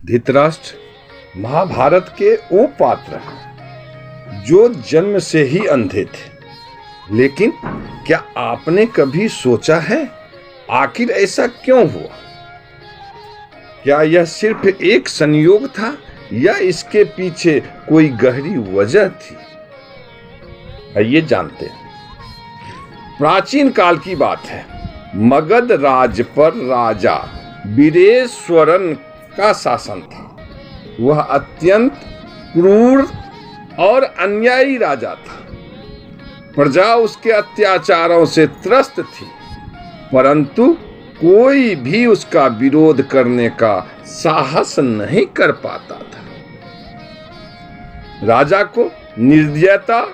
धृतराष्ट्र महाभारत के वो पात्र हैं जो जन्म से ही अंधे थे। लेकिन क्या आपने कभी सोचा है आखिर ऐसा क्यों हुआ? क्या यह सिर्फ एक संयोग था या इसके पीछे कोई गहरी वजह थी? आइए जानते हैं। प्राचीन काल की बात है। मगध राज पर राजा वीरेश्वरन का शासन था। वह अत्यंत क्रूर और अन्यायी राजा था। प्रजा उसके अत्याचारों से त्रस्त थी, परंतु कोई भी उसका विरोध करने का साहस नहीं कर पाता था। राजा को निर्दयता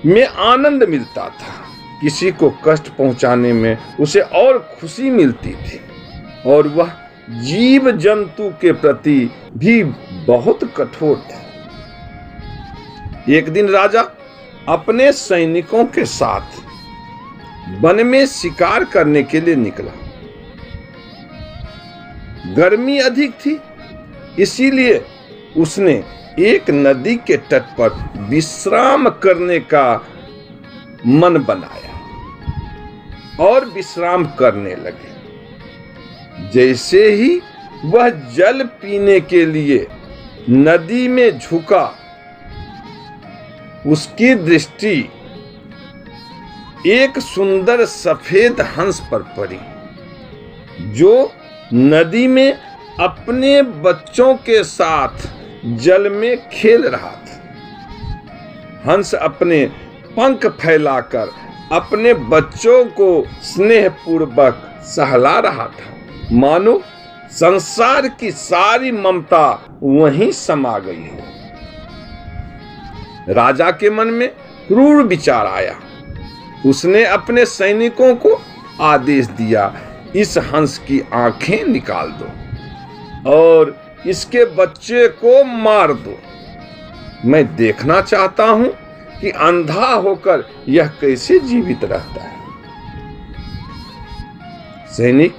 में आनंद मिलता था। किसी को कष्ट पहुंचाने में उसे और खुशी मिलती थी, और वह जीव जंतु के प्रति भी बहुत कठोर था। एक दिन राजा अपने सैनिकों के साथ वन में शिकार करने के लिए निकला। गर्मी अधिक थी, इसीलिए उसने एक नदी के तट पर विश्राम करने का मन बनाया और विश्राम करने लगे। जैसे ही वह जल पीने के लिए नदी में झुका, उसकी दृष्टि एक सुंदर सफेद हंस पर पड़ी जो नदी में अपने बच्चों के साथ जल में खेल रहा था। हंस अपने पंख फैलाकर अपने बच्चों को स्नेहपूर्वक सहला रहा था, मानो संसार की सारी ममता वहीं समा गई है। राजा के मन में क्रूर विचार आया। उसने अपने सैनिकों को आदेश दिया, इस हंस की आंखें निकाल दो और इसके बच्चे को मार दो। मैं देखना चाहता हूं कि अंधा होकर यह कैसे जीवित रहता है। सैनिक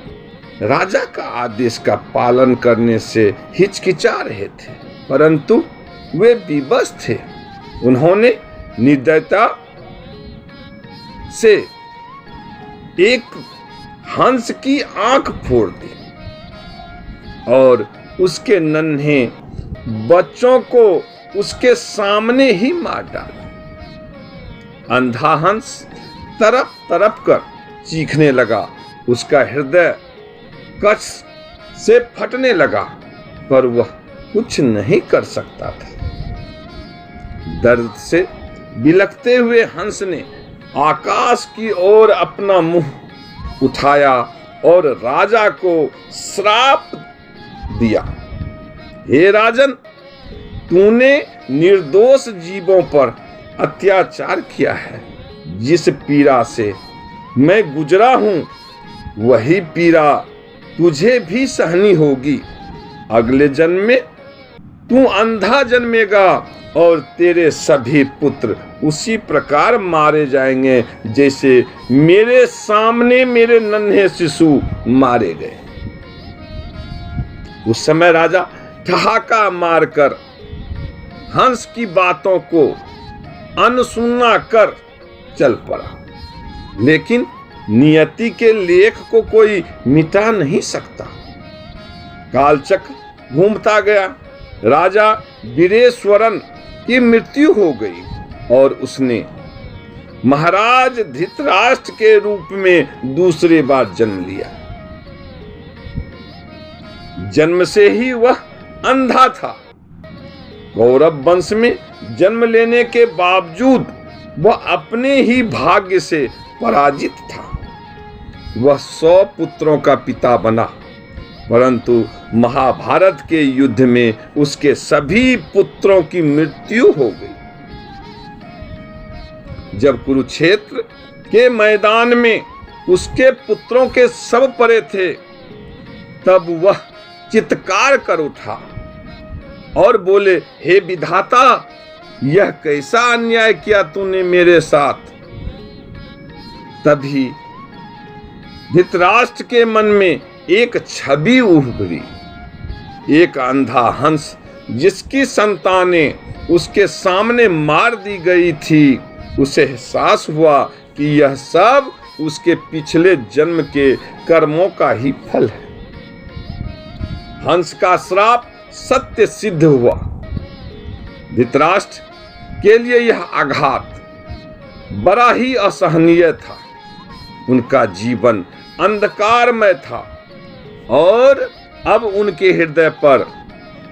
राजा का आदेश का पालन करने से हिचकिचा रहे थे, परंतु वे विवश थे। उन्होंने निर्दयता से एक हंस की आंख फोड़ दी और उसके नन्हे बच्चों को उसके सामने ही मार डाला। अंधा हंस तरफ तरफ कर चीखने लगा। उसका हृदय कष्ट से फटने लगा, पर वह कुछ नहीं कर सकता था। दर्द से बिलखते हुए हंस ने आकाश की ओर अपना मुंह उठाया और राजा को श्राप दिया, हे राजन, तूने निर्दोष जीवों पर अत्याचार किया है। जिस पीड़ा से मैं गुजरा हूं, वही पीड़ा तुझे भी सहनी होगी। अगले जन्म में तू अंधा जन्मेगा और तेरे सभी पुत्र उसी प्रकार मारे जाएंगे जैसे मेरे सामने मेरे नन्हे शिशु मारे गए। उस समय राजा ठहाका मारकर हंस की बातों को अनसुना कर चल पड़ा। लेकिन नियति के लेख को कोई मिटा नहीं सकता। कालचक्र घूमता गया। राजा वीरेश्वरन की मृत्यु हो गई और उसने महाराज धृतराष्ट्र के रूप में दूसरी बार जन्म लिया। जन्म से ही वह अंधा था। कौरव वंश में जन्म लेने के बावजूद वह अपने ही भाग्य से पराजित था। वह 100 पुत्रों का पिता बना, परंतु महाभारत के युद्ध में उसके सभी पुत्रों की मृत्यु हो गई। जब कुरुक्षेत्र के मैदान में उसके पुत्रों के शव पड़े थे, तब वह चित्कार कर उठा और बोले, हे विधाता, यह कैसा अन्याय किया तूने मेरे साथ। तभी धृतराष्ट्र के मन में एक छवि उभरी। एक अंधा हंस जिसकी संतानें उसके सामने मार दी गई थी, उसे एहसास हुआ कि यह सब उसके पिछले जन्म के कर्मों का ही फल है। हंस का श्राप सत्य सिद्ध हुआ। धृतराष्ट्र के लिए यह आघात बड़ा ही असहनीय था। उनका जीवन अंधकारमय था और अब उनके हृदय पर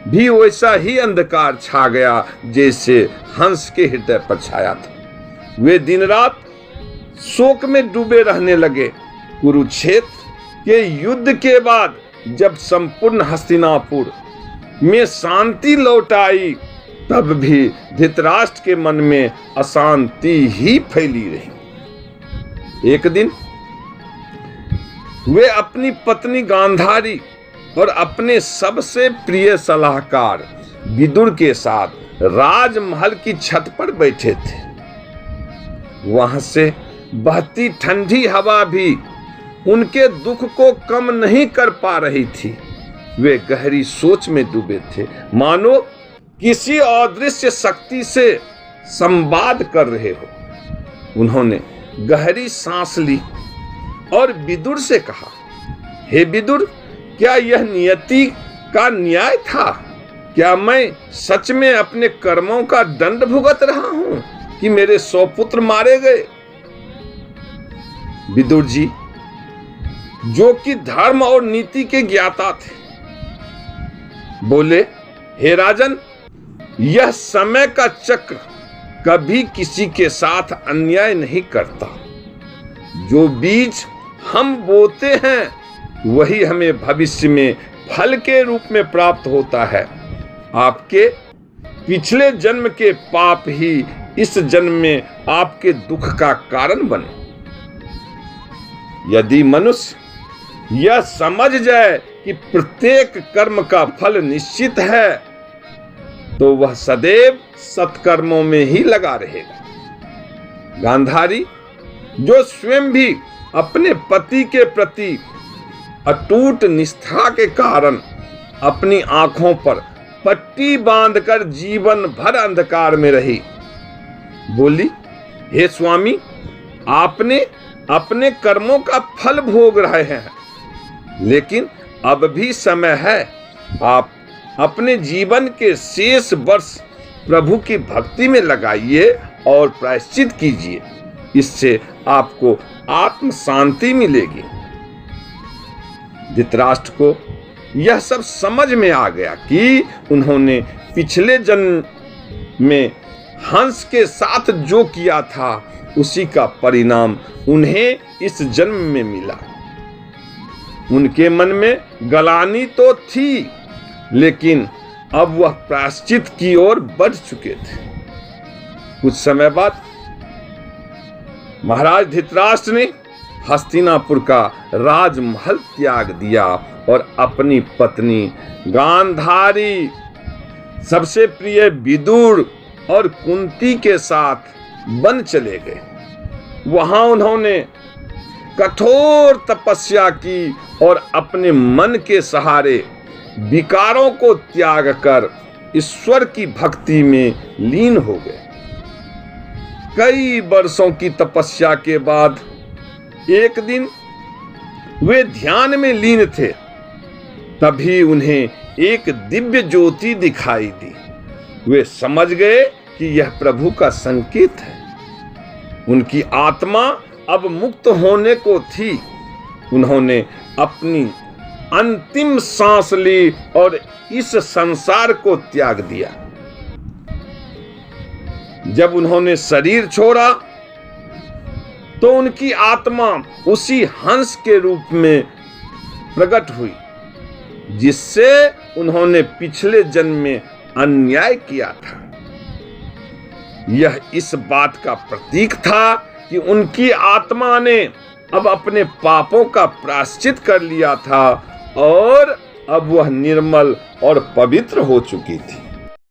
भी वैसा ही अंधकार छा गया जैसे हंस के हृदय पर छाया था। वे दिन रात शोक में डूबे रहने लगे। कुरुक्षेत्र के युद्ध के बाद जब संपूर्ण हस्तिनापुर में शांति लौट आई, तब भी धृतराष्ट्र के मन में अशांति ही फैली रही। एक दिन वे अपनी पत्नी गांधारी और अपने सबसे प्रिय सलाहकार विदुर के साथ राजमहल की छत पर बैठे थे। वहां से बहती ठंडी हवा भी उनके दुख को कम नहीं कर पा रही थी। वे गहरी सोच में डूबे थे, मानो किसी अदृश्य शक्ति से संवाद कर रहे हो। उन्होंने गहरी सांस ली और विदुर से कहा, हे विदुर, क्या यह नियति का न्याय था? क्या मैं सच में अपने कर्मों का दंड भुगत रहा हूं कि मेरे 100 पुत्र मारे गए? विदुर जी, जो कि धर्म और नीति के ज्ञाता थे, बोले, हे राजन, यह समय का चक्र कभी किसी के साथ अन्याय नहीं करता। जो बीज हम बोते हैं वही हमें भविष्य में फल के रूप में प्राप्त होता है। आपके पिछले जन्म के पाप ही इस जन्म में आपके दुख का कारण बने। यदि मनुष्य यह समझ जाए कि प्रत्येक कर्म का फल निश्चित है, तो वह सदैव सत्कर्मों में ही लगा रहेगा। गांधारी, जो स्वयं भी अपने पति के प्रति अटूट निष्ठा के कारण अपनी आंखों पर पट्टी बांधकर जीवन भर अंधकार में रही, बोली, हे स्वामी, आपने अपने कर्मों का फल भोग रहे हैं, लेकिन अब भी समय है। आप अपने जीवन के शेष वर्ष प्रभु की भक्ति में लगाइए और प्रायश्चित कीजिए। इससे आपको आत्म शांति मिलेगी। धृतराष्ट्र को यह सब समझ में आ गया कि उन्होंने पिछले जन्म में हंस के साथ जो किया था उसी का परिणाम उन्हें इस जन्म में मिला। उनके मन में गलानी तो थी, लेकिन अब वह प्रायश्चित की ओर बढ़ चुके थे। कुछ समय बाद महाराज धृतराष्ट्र ने हस्तिनापुर का राजमहल त्याग दिया और अपनी पत्नी गांधारी, सबसे प्रिय विदुर और कुंती के साथ वन चले गए। वहां उन्होंने कठोर तपस्या की और अपने मन के सहारे विकारों को त्याग कर ईश्वर की भक्ति में लीन हो गए। कई वर्षों की तपस्या के बाद एक दिन वे ध्यान में लीन थे, तभी उन्हें एक दिव्य ज्योति दिखाई दी। वे समझ गए कि यह प्रभु का संकेत है। उनकी आत्मा अब मुक्त होने को थी। उन्होंने अपनी अंतिम सांस ली और इस संसार को त्याग दिया। जब उन्होंने शरीर छोड़ा तो उनकी आत्मा उसी हंस के रूप में प्रकट हुई जिससे उन्होंने पिछले जन्म में अन्याय किया था। यह इस बात का प्रतीक था कि उनकी आत्मा ने अब अपने पापों का प्रायश्चित कर लिया था और अब वह निर्मल और पवित्र हो चुकी थी।